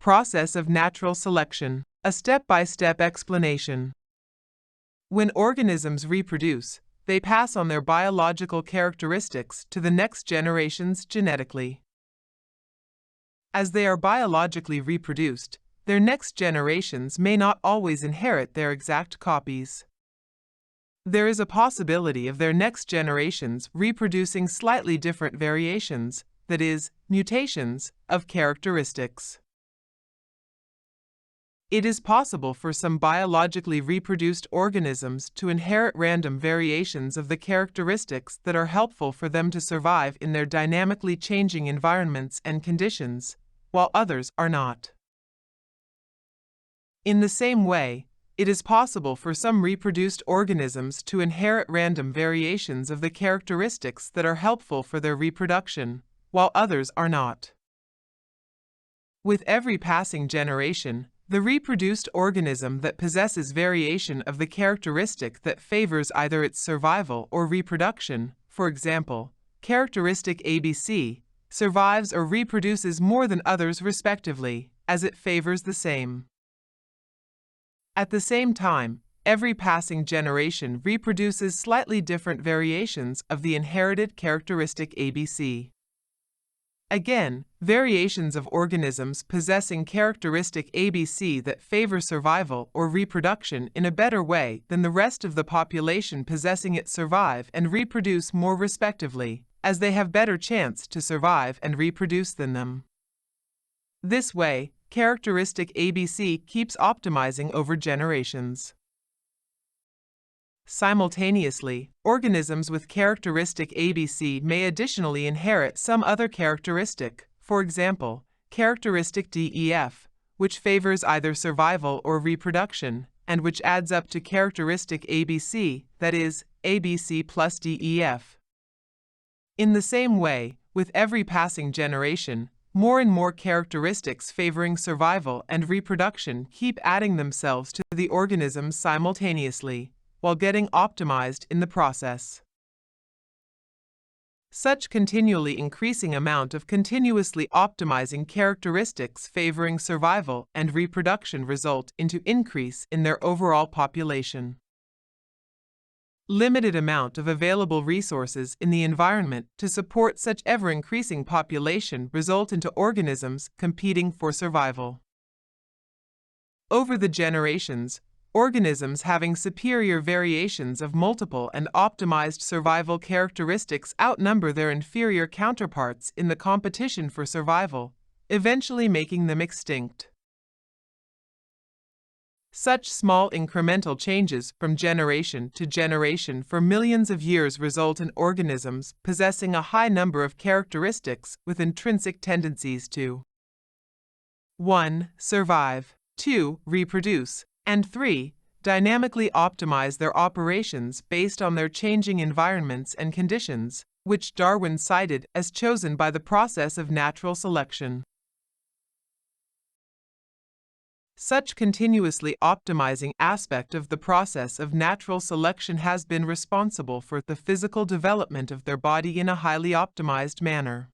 Process of natural selection, a step-by-step explanation. When organisms reproduce, they pass on their biological characteristics to the next generations genetically. As they are biologically reproduced, their next generations may not always inherit their exact copies. There is a possibility of their next generations reproducing slightly different variations, that is, mutations, of characteristics. It is possible for some biologically reproduced organisms to inherit random variations of the characteristics that are helpful for them to survive in their dynamically changing environments and conditions, while others are not. In the same way, it is possible for some reproduced organisms to inherit random variations of the characteristics that are helpful for their reproduction, while others are not. With every passing generation, the reproduced organism that possesses variation of the characteristic that favors either its survival or reproduction, for example, characteristic ABC, survives or reproduces more than others respectively, as it favors the same. At the same time, every passing generation reproduces slightly different variations of the inherited characteristic ABC. Again, variations of organisms possessing characteristic ABC that favor survival or reproduction in a better way than the rest of the population possessing it survive and reproduce more respectively, as they have better chance to survive and reproduce than them. This way, characteristic ABC keeps optimizing over generations. Simultaneously, organisms with characteristic ABC may additionally inherit some other characteristic, for example, characteristic DEF, which favors either survival or reproduction, and which adds up to characteristic ABC, that is, ABC plus DEF. In the same way, with every passing generation, more and more characteristics favoring survival and reproduction keep adding themselves to the organism simultaneously, while getting optimized in the process. Such continually increasing amount of continuously optimizing characteristics favoring survival and reproduction result into increase in their overall population. Limited amount of available resources in the environment to support such ever-increasing population result into organisms competing for survival. Over the generations, organisms having superior variations of multiple and optimized survival characteristics outnumber their inferior counterparts in the competition for survival, eventually making them extinct. Such small incremental changes from generation to generation for millions of years result in organisms possessing a high number of characteristics with intrinsic tendencies to 1. Survive, 2. Reproduce, and 3. Dynamically optimize their operations based on their changing environments and conditions, which Darwin cited as chosen by the process of natural selection. Such continuously optimizing aspect of the process of natural selection has been responsible for the physical development of their body in a highly optimized manner.